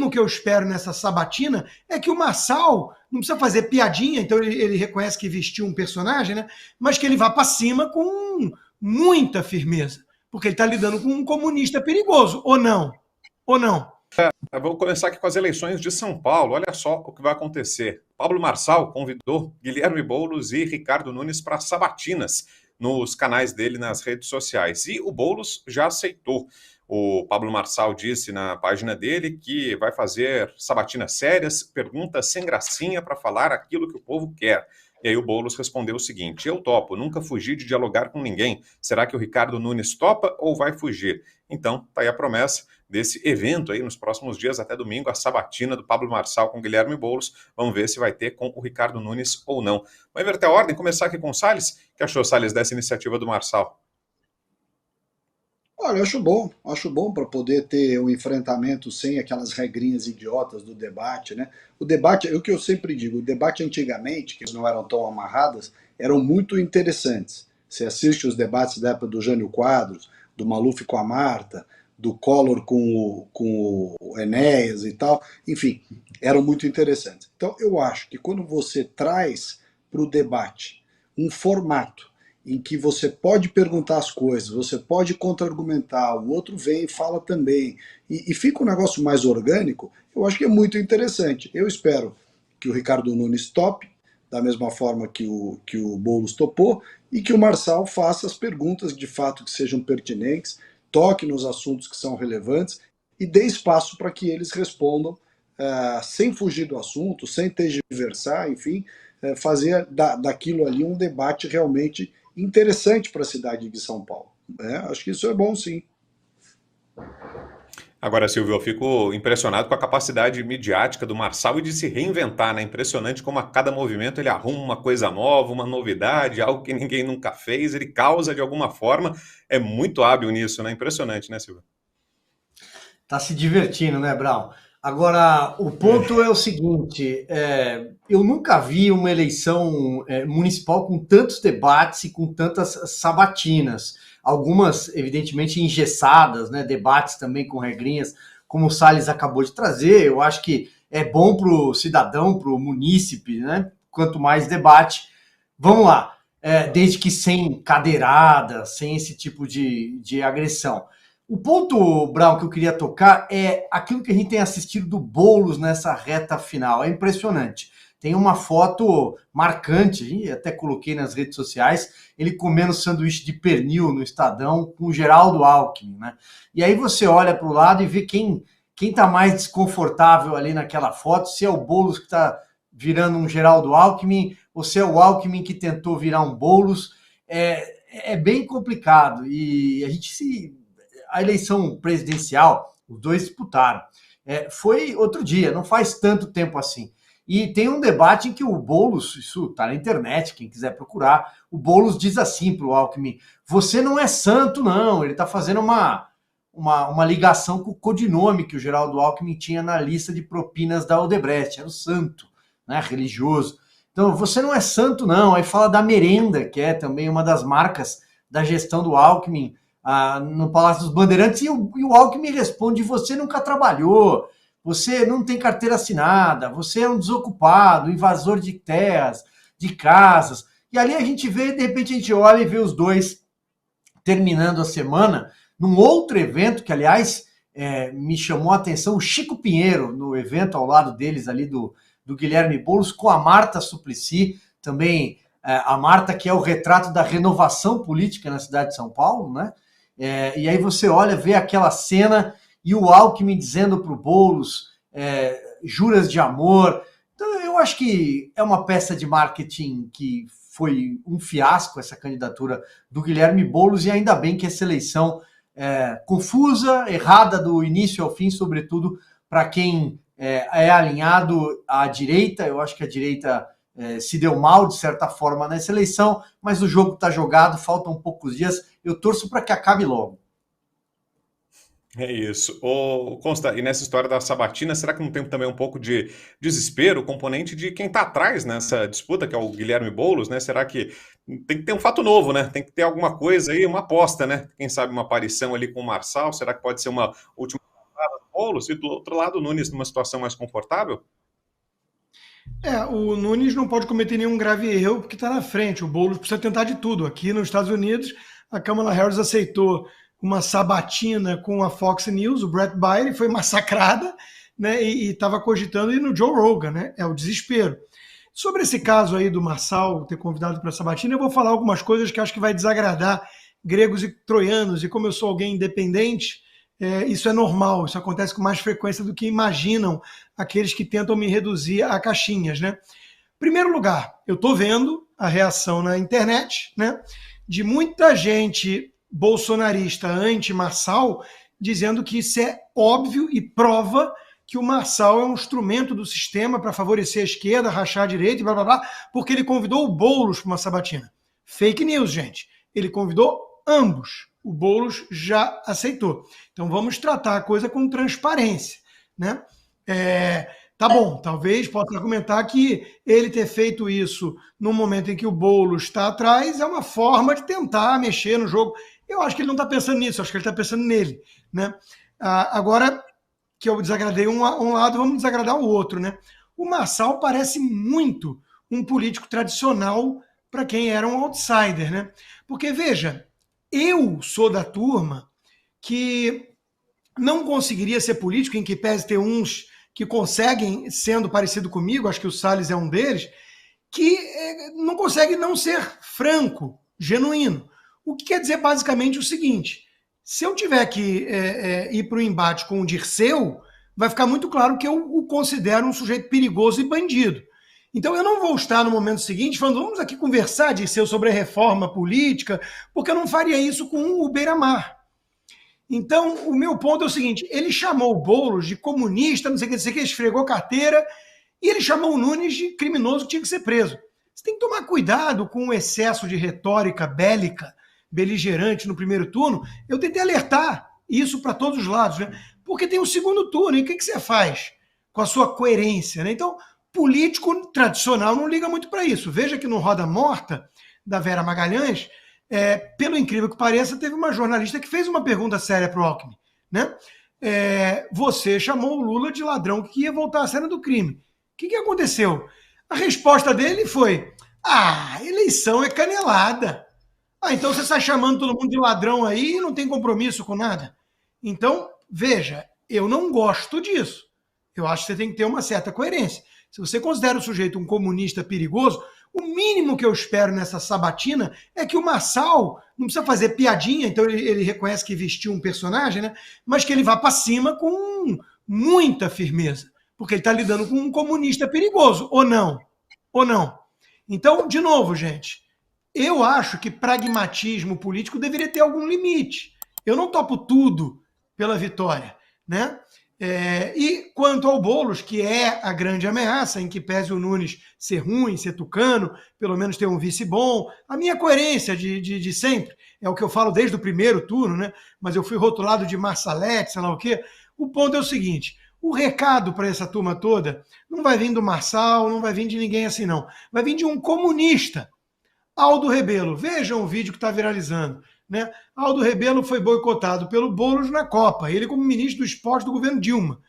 mínimo que eu espero nessa sabatina é que o Marçal não precisa fazer piadinha, então ele reconhece que vestiu um personagem, né? Mas que ele vá para cima com muita firmeza, porque ele está lidando com um comunista perigoso, ou não? Ou não? Vou começar aqui com as eleições de São Paulo. Olha só o que vai acontecer. Pablo Marçal convidou Guilherme Boulos e Ricardo Nunes para sabatinas nos canais dele nas redes sociais. E o Boulos já aceitou. O Pablo Marçal disse na página dele que vai fazer sabatinas sérias, perguntas sem gracinha para falar aquilo que o povo quer. E aí o Boulos respondeu o seguinte: eu topo, nunca fugi de dialogar com ninguém. Será que o Ricardo Nunes topa ou vai fugir? Então, tá aí a promessa desse evento aí nos próximos dias, até domingo, a sabatina do Pablo Marçal com Guilherme Boulos. Vamos ver se vai ter com o Ricardo Nunes ou não. Vamos inverter a ordem, começar aqui com o Salles. O que achou, Salles, dessa iniciativa do Marçal? Olha, eu acho bom para poder ter um enfrentamento sem aquelas regrinhas idiotas do debate, né? O debate, é o que eu sempre digo, o debate antigamente, que não eram tão amarradas, eram muito interessantes. Você assiste os debates da época do Jânio Quadros, do Maluf com a Marta, do Collor com o Enéas e tal, enfim, eram muito interessantes. Então, eu acho que quando você traz para o debate um formato em que você pode perguntar as coisas, você pode contra-argumentar, o outro vem e fala também, e fica um negócio mais orgânico, eu acho que é muito interessante. Eu espero que o Ricardo Nunes tope, da mesma forma que o Boulos topou, e que o Marçal faça as perguntas de fato que sejam pertinentes, toque nos assuntos que são relevantes e dê espaço para que eles respondam sem fugir do assunto, sem tergiversar, enfim, fazer daquilo ali um debate realmente interessante para a cidade de São Paulo. Acho que isso é bom, sim. Agora, Silvio, eu fico impressionado com a capacidade midiática do Marçal e de se reinventar, né? Impressionante como a cada movimento ele arruma uma coisa nova, uma novidade, algo que ninguém nunca fez, ele causa de alguma forma. É muito hábil nisso, né? Impressionante, né, Silvio? Tá se divertindo, né, Brown? Agora, o ponto é o seguinte, eu nunca vi uma eleição municipal com tantos debates e com tantas sabatinas. Algumas, evidentemente, engessadas, né? Debates também com regrinhas, como o Salles acabou de trazer. Eu acho que é bom para o cidadão, para o munícipe, né? Quanto mais debate. Vamos lá, desde que sem cadeirada, sem esse tipo de agressão. O ponto, Brown, que eu queria tocar é aquilo que a gente tem assistido do Boulos nessa reta final. É impressionante. Tem uma foto marcante, até coloquei nas redes sociais, ele comendo sanduíche de pernil no Estadão com o Geraldo Alckmin, né? E aí você olha para o lado e vê quem está mais desconfortável ali naquela foto, se é o Boulos que está virando um Geraldo Alckmin, ou se é o Alckmin que tentou virar um Boulos. É bem complicado. E a eleição presidencial, os dois disputaram. Foi outro dia, não faz tanto tempo assim. E tem um debate em que o Boulos, isso está na internet, quem quiser procurar, o Boulos diz assim para o Alckmin: você não é santo, não. Ele está fazendo uma ligação com o codinome que o Geraldo Alckmin tinha na lista de propinas da Odebrecht, era o santo, né, religioso. Então, você não é santo, não. Aí fala da merenda, que é também uma das marcas da gestão do Alckmin, no Palácio dos Bandeirantes, e o Alckmin responde: você nunca trabalhou, você não tem carteira assinada, você é um desocupado, invasor de terras, de casas. E ali a gente vê, de repente a gente olha e vê os dois terminando a semana num outro evento, que aliás me chamou a atenção, o Chico Pinheiro, no evento ao lado deles ali do Guilherme Boulos, com a Marta Suplicy, também a Marta, que é o retrato da renovação política na cidade de São Paulo, né? E aí você olha, vê aquela cena e o Alckmin dizendo para o Boulos juras de amor. Então eu acho que é uma peça de marketing que foi um fiasco, essa candidatura do Guilherme Boulos, e ainda bem que essa eleição confusa, errada do início ao fim, sobretudo para quem é alinhado à direita. Eu acho que a direita se deu mal, de certa forma, nessa eleição, mas o jogo está jogado, faltam poucos dias, eu torço para que acabe logo. É isso. Consta, e nessa história da sabatina, será que não tem também um pouco de desespero, o componente de quem está atrás nessa disputa, que é o Guilherme Boulos, né? Será que tem que ter um fato novo, né? Tem que ter alguma coisa aí, uma aposta, né? Quem sabe uma aparição ali com o Marçal, será que pode ser uma última Boulos e do outro lado o Nunes numa situação mais confortável? O Nunes não pode cometer nenhum grave erro porque está na frente. O Boulos precisa tentar de tudo. Aqui nos Estados Unidos, a Kamala Harris aceitou uma sabatina com a Fox News, o Brett Baier foi massacrada, né, e estava cogitando ir no Joe Rogan, né? É o desespero. Sobre esse caso aí do Marçal ter convidado para a sabatina, eu vou falar algumas coisas que acho que vai desagradar gregos e troianos, e como eu sou alguém independente, isso é normal, isso acontece com mais frequência do que imaginam aqueles que tentam me reduzir a caixinhas, né? Primeiro lugar, eu estou vendo a reação na internet, né, de muita gente bolsonarista anti-Marçal dizendo que isso é óbvio e prova que o Marçal é um instrumento do sistema para favorecer a esquerda, rachar a direita e blá blá blá, porque ele convidou o Boulos para uma sabatina. Fake news, gente. Ele convidou ambos. O Boulos já aceitou. Então vamos tratar a coisa com transparência, né? Tá bom, talvez possa argumentar que ele ter feito isso no momento em que o Boulos está atrás é uma forma de tentar mexer no jogo. Eu acho que ele não está pensando nisso, acho que ele está pensando nele, né? Agora que eu desagradei um lado, vamos desagradar o outro, né? O Marçal parece muito um político tradicional para quem era um outsider, né? Porque, veja, eu sou da turma que não conseguiria ser político, em que pese ter uns que conseguem, sendo parecido comigo, acho que o Salles é um deles, que não consegue não ser franco, genuíno. O que quer dizer basicamente o seguinte: se eu tiver que ir para o embate com o Dirceu, vai ficar muito claro que eu o considero um sujeito perigoso e bandido. Então eu não vou estar no momento seguinte falando, vamos aqui conversar, Dirceu, sobre a reforma política, porque eu não faria isso com o Beiramar. Então, o meu ponto é o seguinte: ele chamou o Boulos de comunista, não sei o que, esfregou carteira, e ele chamou o Nunes de criminoso que tinha que ser preso. Você tem que tomar cuidado com o excesso de retórica bélica, beligerante no primeiro turno. Eu tentei alertar isso para todos os lados, né? Porque tem o segundo turno, e o que você faz com a sua coerência, né? Então, político tradicional não liga muito para isso. Veja que no Roda Morta, da Vera Magalhães, pelo incrível que pareça, teve uma jornalista que fez uma pergunta séria para o Alckmin, né? Você chamou o Lula de ladrão que ia voltar à cena do crime. O que aconteceu? A resposta dele foi: eleição é canelada. Então você está chamando todo mundo de ladrão aí e não tem compromisso com nada. Então, veja, eu não gosto disso. Eu acho que você tem que ter uma certa coerência. Se você considera o sujeito um comunista perigoso, o mínimo que eu espero nessa sabatina é que o Marçal não precisa fazer piadinha, então ele reconhece que vestiu um personagem, né? Mas que ele vá para cima com muita firmeza, porque ele está lidando com um comunista perigoso, ou não? Ou não? Então, de novo, gente, eu acho que pragmatismo político deveria ter algum limite. Eu não topo tudo pela vitória, né? E quanto ao Boulos, que é a grande ameaça, em que pese o Nunes ser ruim, ser tucano, pelo menos ter um vice bom, a minha coerência de sempre, é o que eu falo desde o primeiro turno, né? Mas eu fui rotulado de Marsalete, sei lá o quê. O ponto é o seguinte: o recado para essa turma toda não vai vir do Marçal, não vai vir de ninguém assim, não. Vai vir de um comunista, Aldo Rebelo. Vejam o vídeo que está viralizando, né? Aldo Rebelo foi boicotado pelo Boulos na Copa, ele como ministro do esporte do governo Dilma.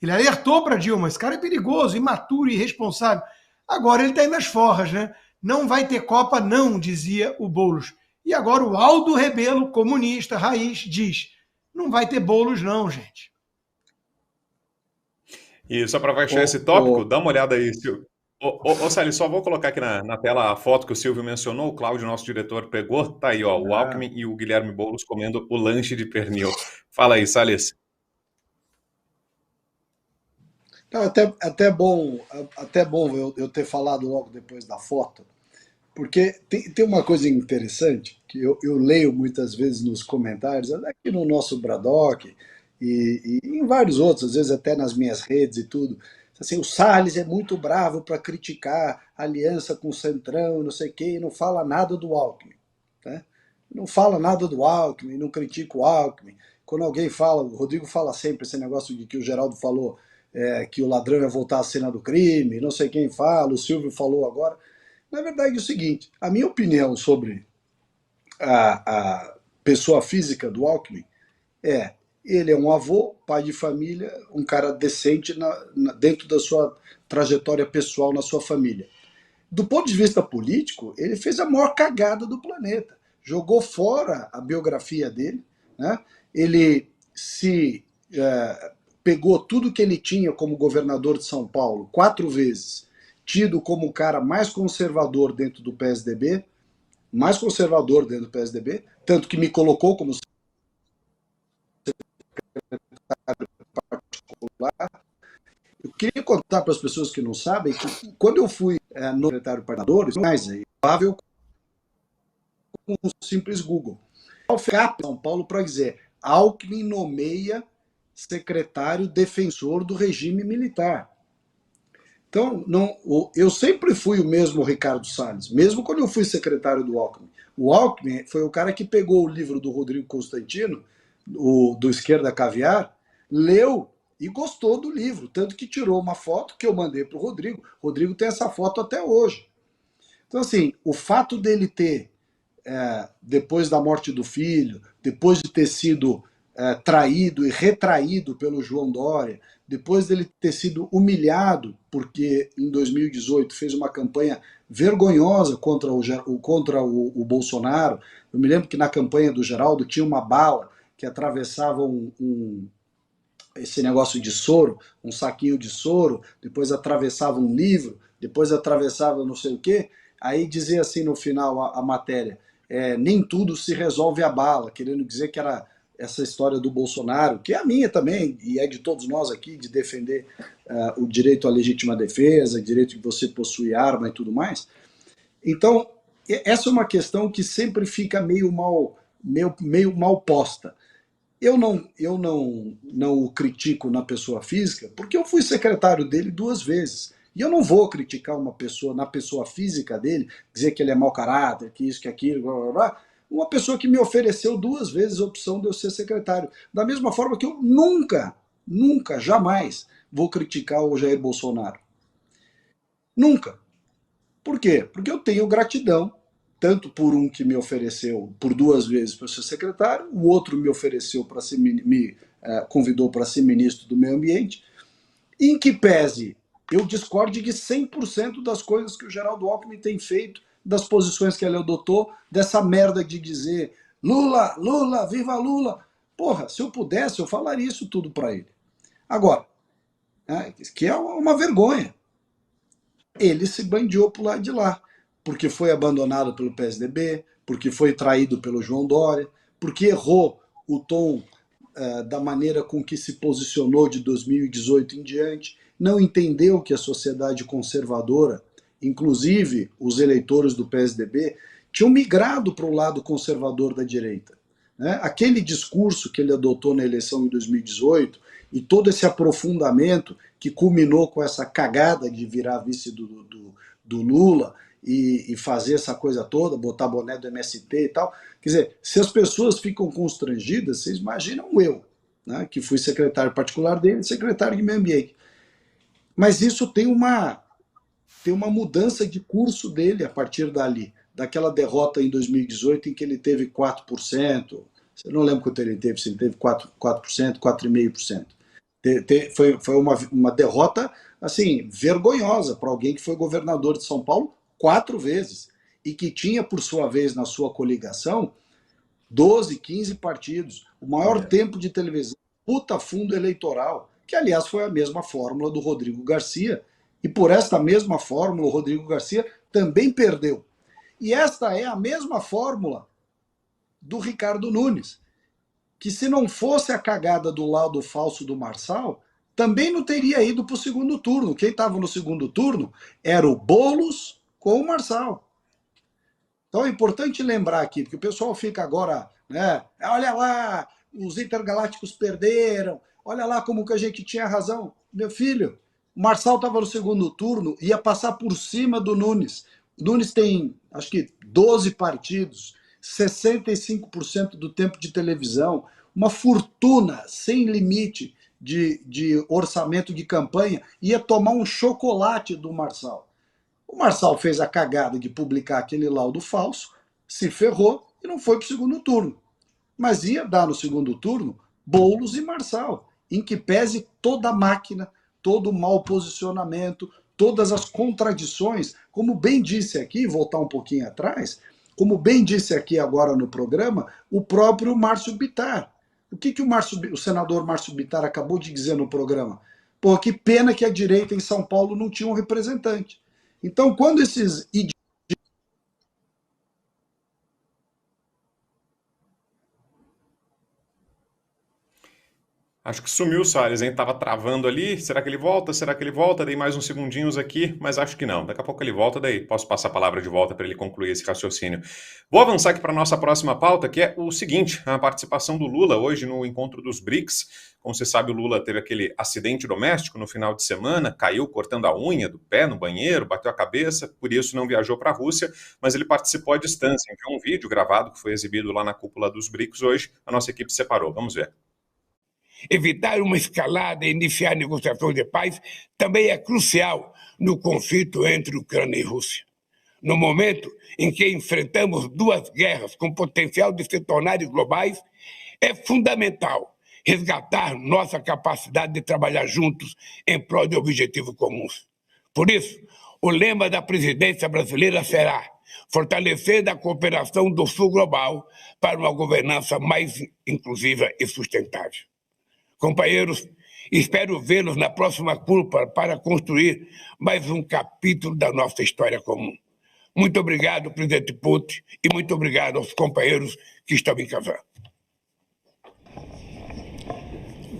Ele alertou para Dilma: esse cara é perigoso, imaturo e irresponsável. Agora ele está aí nas forras, né? Não vai ter Copa não, dizia o Boulos. E agora o Aldo Rebelo, comunista, raiz, diz: não vai ter Boulos não, gente. E só para fechar esse tópico, dá uma olhada aí, Silvio. Salles, só vou colocar aqui na tela a foto que o Silvio mencionou, o Cláudio, nosso diretor, pegou. Tá aí, ó, o Alckmin e o Guilherme Boulos comendo o lanche de pernil. Fala aí, Salles. Não, até bom eu ter falado logo depois da foto, porque tem uma coisa interessante que eu leio muitas vezes nos comentários, aqui no nosso Bradock e em vários outros, às vezes até nas minhas redes e tudo. Assim, o Salles é muito bravo para criticar a aliança com o Centrão, não sei o quê, e não fala nada do Alckmin. Né? Não fala nada do Alckmin, não critica o Alckmin. Quando alguém fala, o Rodrigo fala sempre esse negócio de que o Geraldo falou que o ladrão ia voltar à cena do crime, não sei quem fala, o Silvio falou agora. Na verdade é o seguinte: a minha opinião sobre a pessoa física do Alckmin Ele é um avô, pai de família, um cara decente dentro da sua trajetória pessoal na sua família. Do ponto de vista político, ele fez a maior cagada do planeta. Jogou fora a biografia dele, né? Ele se pegou tudo que ele tinha como governador de São Paulo 4 vezes, tido como o cara mais conservador dentro do PSDB, tanto que me colocou como particular. Eu queria contar para as pessoas que não sabem que quando eu fui no secretário de parlamentares, mais provável com um simples Google. Ao ficar em São Paulo para dizer, Alckmin nomeia secretário defensor do regime militar. Então, eu sempre fui o mesmo Ricardo Salles, mesmo quando eu fui secretário do Alckmin. O Alckmin foi o cara que pegou o livro do Rodrigo Constantino, do Esquerda Caviar, leu e gostou do livro, tanto que tirou uma foto que eu mandei para o Rodrigo. O Rodrigo tem essa foto até hoje. Então, assim, o fato dele ter, depois da morte do filho, depois de ter sido traído e retraído pelo João Dória, depois dele ter sido humilhado, porque em 2018 fez uma campanha vergonhosa contra o Bolsonaro. Eu me lembro que na campanha do Geraldo tinha uma bala que atravessava esse negócio de soro, um saquinho de soro, depois atravessava um livro, depois atravessava não sei o quê, aí dizia assim no final a matéria, nem tudo se resolve a bala, querendo dizer que era essa história do Bolsonaro, que é a minha também, e é de todos nós aqui, de defender o direito à legítima defesa, o direito de você possuir arma e tudo mais. Então, essa é uma questão que sempre fica meio mal posta. Eu não o critico na pessoa física, porque eu fui secretário dele 2 vezes. E eu não vou criticar uma pessoa na pessoa física dele, dizer que ele é mau caráter, que isso, que aquilo, blá, blá, blá. Uma pessoa que me ofereceu 2 vezes a opção de eu ser secretário. Da mesma forma que eu nunca, jamais vou criticar o Jair Bolsonaro. Nunca. Por quê? Porque eu tenho gratidão, tanto por um que me ofereceu por 2 vezes para ser secretário, o outro me ofereceu para ser, me convidou para ser ministro do Meio Ambiente, em que pese eu discorde de 100% das coisas que o Geraldo Alckmin tem feito, das posições que ele adotou, dessa merda de dizer Lula, Lula, viva Lula. Porra, se eu pudesse, eu falaria isso tudo para ele. Agora, que é uma vergonha. Ele se bandiou pro lado de lá, porque foi abandonado pelo PSDB, porque foi traído pelo João Dória, porque errou o tom da maneira com que se posicionou de 2018 em diante, não entendeu que a sociedade conservadora, inclusive os eleitores do PSDB, tinham migrado para o lado conservador da direita. Aquele discurso que ele adotou na eleição em 2018 e todo esse aprofundamento que culminou com essa cagada de virar vice do Lula e fazer essa coisa toda, botar boné do MST e tal. Quer dizer, se as pessoas ficam constrangidas, vocês imaginam eu, que fui secretário particular dele, secretário de Meio Ambiente. Mas isso tem uma mudança de curso dele a partir dali, daquela derrota em 2018 em que ele teve 4%, eu não lembro quanto ele teve, se ele teve 4%, 4,5%. Foi uma derrota assim, vergonhosa para alguém que foi governador de São Paulo 4 vezes e que tinha, por sua vez, na sua coligação, 12, 15 partidos, o maior tempo de televisão, puta fundo eleitoral, que, aliás, foi a mesma fórmula do Rodrigo Garcia, e por esta mesma fórmula o Rodrigo Garcia também perdeu. E esta é a mesma fórmula do Ricardo Nunes, que se não fosse a cagada do lado falso do Marçal, também não teria ido para o segundo turno. Quem estava no segundo turno era o Boulos com o Marçal. Então é importante lembrar aqui, porque o pessoal fica agora, olha lá, os intergalácticos perderam, olha lá como que a gente tinha razão. Meu filho, o Marçal estava no segundo turno, ia passar por cima do Nunes. O Nunes tem, acho que, 12 partidos, 65% do tempo de televisão, uma fortuna sem limite de orçamento de campanha, ia tomar um chocolate do Marçal. O Marçal fez a cagada de publicar aquele laudo falso, se ferrou e não foi para o segundo turno. Mas ia dar no segundo turno Boulos e Marçal, em que pese toda a máquina, todo o mau posicionamento, todas as contradições, como bem disse aqui, voltar um pouquinho atrás, como bem disse aqui agora no programa, o próprio Márcio Bittar. O que o senador Márcio Bittar acabou de dizer no programa? Pô, que pena que a direita em São Paulo não tinha um representante. Então, quando esses Acho que sumiu o Salles, hein? Tava travando ali. Será que ele volta? Será que ele volta? Dei mais uns segundinhos aqui, mas acho que não. Daqui a pouco ele volta, daí posso passar a palavra de volta para ele concluir esse raciocínio. Vou avançar aqui para a nossa próxima pauta, que é o seguinte: a participação do Lula hoje no encontro dos BRICS. Como você sabe, o Lula teve aquele acidente doméstico no final de semana, caiu cortando a unha do pé no banheiro, bateu a cabeça, por isso não viajou para a Rússia, mas ele participou à distância. Enviou um vídeo gravado que foi exibido lá na cúpula dos BRICS hoje. A nossa equipe separou. Vamos ver. Evitar uma escalada e iniciar negociações de paz também é crucial no conflito entre Ucrânia e Rússia. No momento em que enfrentamos duas guerras com potencial de se tornarem globais, é fundamental resgatar nossa capacidade de trabalhar juntos em prol de objetivos comuns. Por isso, o lema da presidência brasileira será fortalecer a cooperação do Sul global para uma governança mais inclusiva e sustentável. Companheiros, espero vê-los na próxima cúpula para construir mais um capítulo da nossa história comum. Muito obrigado, presidente Putin, e muito obrigado aos companheiros que estão em Kazan.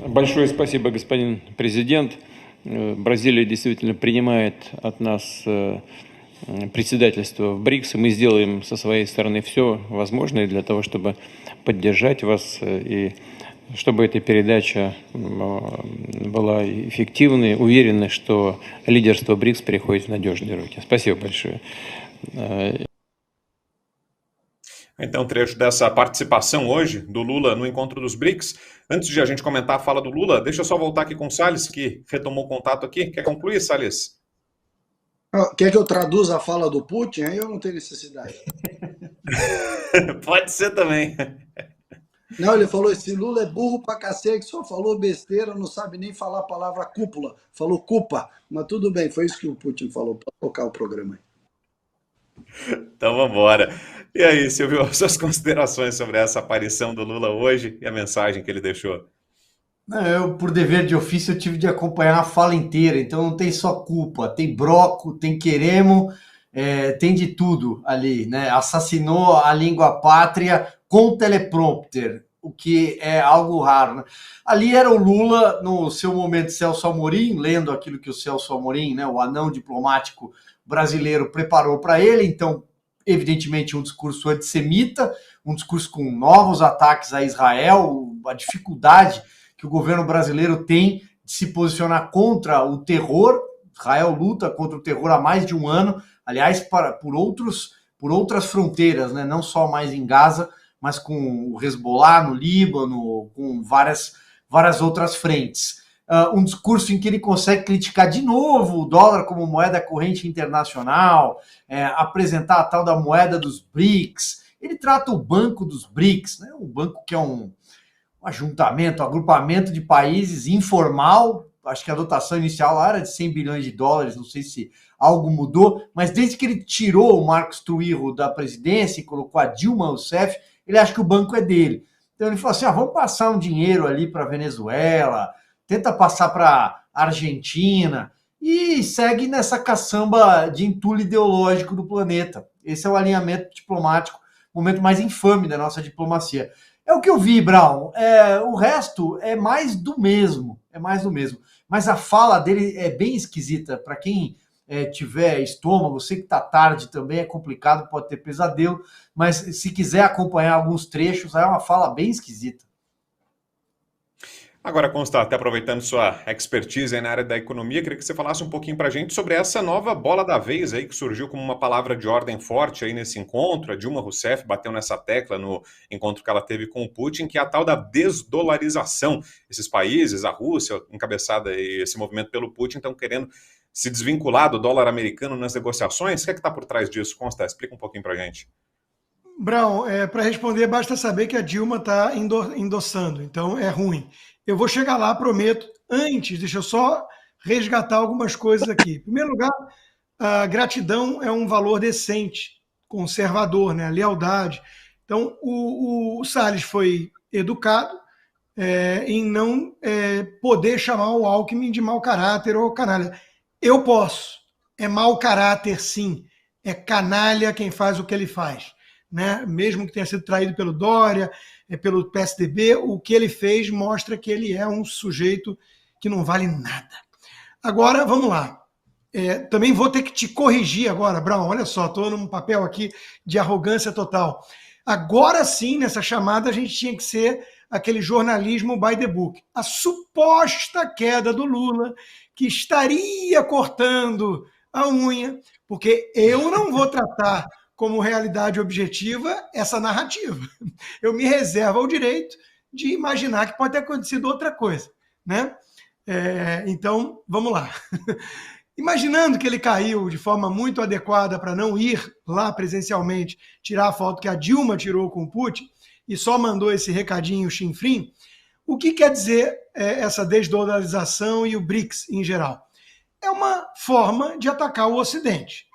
Большое спасибо, господин президент. Бразилия действительно принимает от нас председательство в БРИКС, и мы сделаем со своей стороны все возможное для того, чтобы поддержать вас и чтобы эта передача была эффективной, уверены, что лидерство БРИКС переходит в надежные руки. Спасибо большое. Então, trecho dessa participação hoje do Lula no encontro dos BRICS. Antes de a gente comentar a fala do Lula, deixa eu só voltar aqui com o Salles, que retomou o contato aqui. Quer concluir, Salles? Quer que eu traduza a fala do Putin? Aí eu não tenho necessidade. Pode ser também. Não, ele falou, esse Lula é burro pra cacete, só falou besteira, não sabe nem falar a palavra cúpula, falou culpa, mas tudo bem, foi isso que o Putin falou, para tocar o programa aí. Então vamos embora. E aí, Silvio, suas considerações sobre essa aparição do Lula hoje e a mensagem que ele deixou? Eu, por dever de ofício, eu tive de acompanhar a fala inteira, então não tem só culpa, tem broco, tem queremo, tem de tudo ali, né? Assassinou a língua pátria com teleprompter, o que é algo raro, né? Ali era o Lula, no seu momento, Celso Amorim, lendo aquilo que o Celso Amorim, né, o anão diplomático brasileiro, preparou para ele, então, evidentemente, um discurso antissemita, um discurso com novos ataques a Israel, a dificuldade que o governo brasileiro tem de se posicionar contra o terror. Israel luta contra o terror há mais de um ano, aliás, por outras fronteiras, né? Não só mais em Gaza, mas com o Hezbollah no Líbano, com várias outras frentes. Um discurso em que ele consegue criticar de novo o dólar como moeda corrente internacional, apresentar a tal da moeda dos BRICS. Ele trata o Banco dos BRICS, né? Um banco que é um agrupamento de países informal. Acho que a dotação inicial lá era de 100 bilhões de dólares, não sei se algo mudou, mas desde que ele tirou o Marcos Trujillo da presidência e colocou a Dilma Rousseff, ele acha que o banco é dele. Então ele falou assim, vamos passar um dinheiro ali para a Venezuela, tenta passar para a Argentina, e segue nessa caçamba de entulho ideológico do planeta. Esse é o alinhamento diplomático, o momento mais infame da nossa diplomacia. É o que eu vi, Brown. O resto é mais do mesmo. Mas a fala dele é bem esquisita. Para quem tiver estômago, sei que está tarde também, é complicado, pode ter pesadelo, mas se quiser acompanhar alguns trechos, é uma fala bem esquisita. Agora, Constantino, até aproveitando sua expertise aí na área da economia, queria que você falasse um pouquinho para a gente sobre essa nova bola da vez aí, que surgiu como uma palavra de ordem forte aí nesse encontro. A Dilma Rousseff bateu nessa tecla no encontro que ela teve com o Putin, que é a tal da desdolarização. Esses países, a Rússia, encabeçada esse movimento pelo Putin, estão querendo se desvincular do dólar americano nas negociações. O que é que está por trás disso, Constantino? Explica um pouquinho para a gente. Brown, para responder, basta saber que a Dilma está endossando, então é ruim. Eu vou chegar lá, prometo. Antes, deixa eu só resgatar algumas coisas aqui. Em primeiro lugar, a gratidão é um valor decente, conservador, né? A lealdade. Então, o Salles foi educado em não poder chamar o Alckmin de mau caráter ou canalha. Eu posso. É mau caráter, sim. É canalha quem faz o que ele faz. Né? Mesmo que tenha sido traído pelo Dória, pelo PSDB, o que ele fez mostra que ele é um sujeito que não vale nada. Agora, vamos lá. Também vou ter que te corrigir agora, Brown. Olha só, estou num papel aqui de arrogância total. Agora sim, nessa chamada, a gente tinha que ser aquele jornalismo by the book. A suposta queda do Lula, que estaria cortando a unha, porque eu não vou tratar como realidade objetiva essa narrativa. Eu me reservo ao direito de imaginar que pode ter acontecido outra coisa, né? Então, vamos lá. Imaginando que ele caiu de forma muito adequada para não ir lá presencialmente tirar a foto que a Dilma tirou com o Putin e só mandou esse recadinho chinfrim, o que quer dizer essa desdolarização e o BRICS em geral? É uma forma de atacar o Ocidente.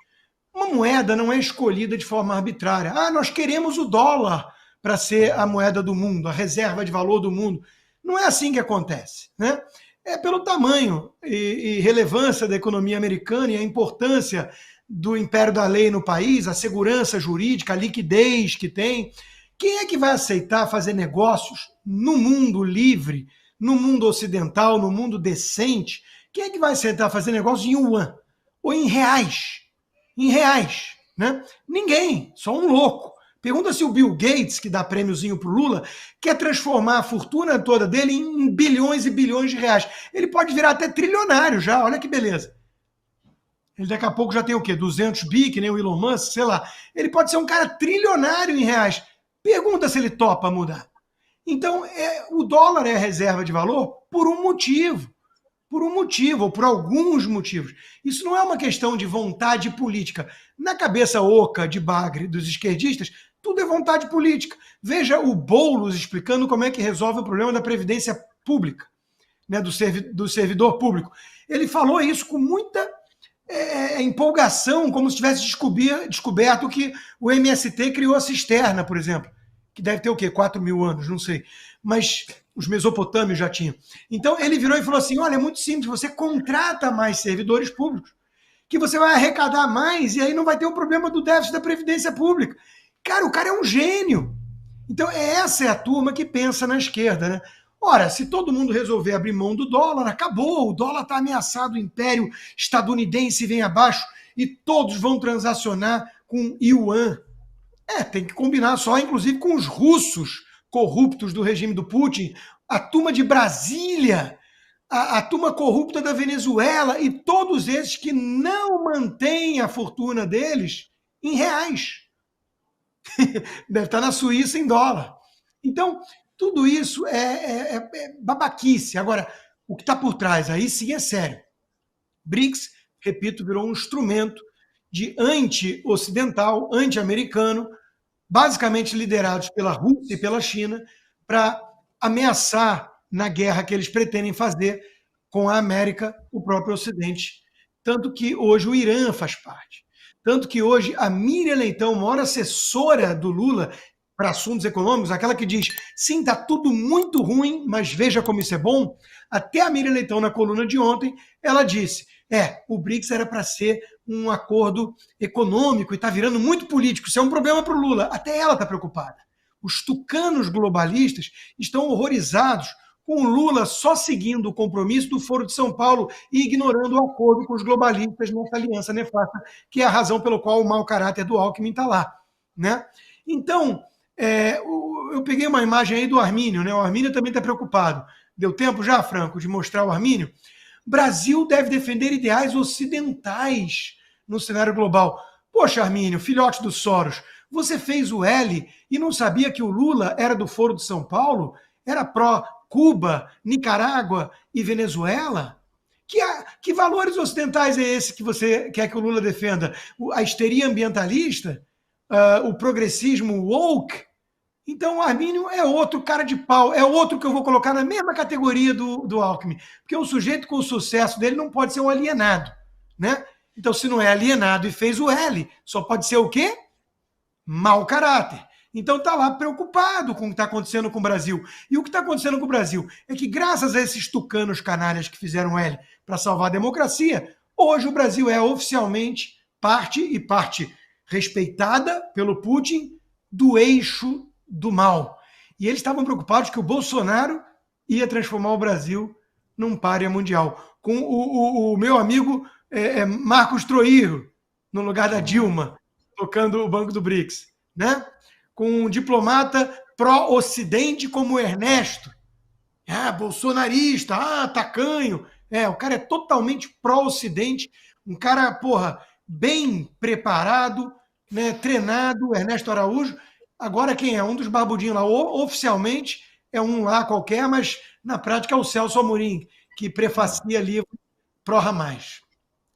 Uma moeda não é escolhida de forma arbitrária. Nós queremos o dólar para ser a moeda do mundo, a reserva de valor do mundo. Não é assim que acontece, né? É pelo tamanho e relevância da economia americana e a importância do império da lei no país, a segurança jurídica, a liquidez que tem. Quem é que vai aceitar fazer negócios no mundo livre, no mundo ocidental, no mundo decente? Quem é que vai aceitar fazer negócios em yuan ou em reais? Em reais, né? Ninguém, só um louco. Pergunta se o Bill Gates, que dá prêmiozinho para o Lula, quer transformar a fortuna toda dele em bilhões e bilhões de reais. Ele pode virar até trilionário já, olha que beleza. Ele daqui a pouco já tem o quê? 200 bi, que nem o Elon Musk, sei lá. Ele pode ser um cara trilionário em reais. Pergunta se ele topa mudar. Então, o dólar é a reserva de valor por um motivo. Por um motivo, ou por alguns motivos. Isso não é uma questão de vontade política. Na cabeça oca de bagre dos esquerdistas, tudo é vontade política. Veja o Boulos explicando como é que resolve o problema da previdência pública, né, do servidor público. Ele falou isso com muita empolgação, como se tivesse descoberto que o MST criou a cisterna, por exemplo, que deve ter o quê? 4 mil anos, não sei. Mas os mesopotâmios já tinham. Então ele virou e falou assim, olha, é muito simples, você contrata mais servidores públicos, que você vai arrecadar mais e aí não vai ter o problema do déficit da Previdência Pública. Cara, o cara é um gênio. Então essa é a turma que pensa na esquerda, né? Ora, se todo mundo resolver abrir mão do dólar, acabou, o dólar está ameaçado, o império estadunidense vem abaixo e todos vão transacionar com yuan. Tem que combinar só, inclusive, com os russos corruptos do regime do Putin, a turma de Brasília, a turma corrupta da Venezuela e todos esses que não mantêm a fortuna deles em reais. Deve estar na Suíça em dólar. Então, tudo isso é babaquice. Agora, o que está por trás aí sim é sério. BRICS, repito, virou um instrumento de anti-ocidental, anti-americano, basicamente liderados pela Rússia e pela China, para ameaçar na guerra que eles pretendem fazer com a América, o próprio Ocidente. Tanto que hoje o Irã faz parte. Tanto que hoje a Miriam Leitão, maior assessora do Lula para assuntos econômicos, aquela que diz, sim, está tudo muito ruim, mas veja como isso é bom, até a Miriam Leitão, na coluna de ontem, ela disse, o BRICS era para ser um acordo econômico e está virando muito político, isso é um problema para o Lula. Até ela está preocupada. Os tucanos globalistas estão horrorizados com o Lula só seguindo o compromisso do Foro de São Paulo e ignorando o acordo com os globalistas nessa aliança nefasta, que é a razão pelo qual o mau caráter do Alckmin está lá. Né? Então, eu peguei uma imagem aí do Armínio, né? O Armínio também está preocupado. Deu tempo já, Franco, de mostrar o Armínio? Brasil deve defender ideais ocidentais no cenário global. Poxa, Armínio, filhote do Soros, você fez o L e não sabia que o Lula era do Foro de São Paulo? Era pró-Cuba, Nicarágua e Venezuela? Que valores ocidentais é esse que você quer que o Lula defenda? A histeria ambientalista? o progressismo woke, então o Arminio é outro cara de pau, é outro que eu vou colocar na mesma categoria do Alckmin, porque o sujeito com o sucesso dele não pode ser um alienado, né? Então, se não é alienado e fez o L, só pode ser o quê? Mau caráter. Então está lá preocupado com o que está acontecendo com o Brasil. E o que está acontecendo com o Brasil é que, graças a esses tucanos canalhas que fizeram L para salvar a democracia, hoje o Brasil é oficialmente parte respeitada pelo Putin, do eixo do mal. E eles estavam preocupados que o Bolsonaro ia transformar o Brasil num pária mundial. Com o meu amigo Marcos Troiro, no lugar da Dilma, tocando o Banco do BRICS, né? Com um diplomata pró-Ocidente como o Ernesto. Bolsonarista, tacanho. O cara é totalmente pró-Ocidente, um cara, bem preparado, né, treinado, Ernesto Araújo. Agora quem é? Um dos barbudinhos lá, oficialmente é um lá qualquer, mas na prática é o Celso Amorim, que prefacia livro pró-Hamas.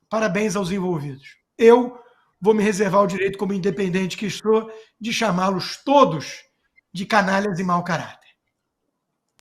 Parabéns aos envolvidos. Eu vou me reservar o direito, como independente que estou, de chamá-los todos de canalhas e mau caráter.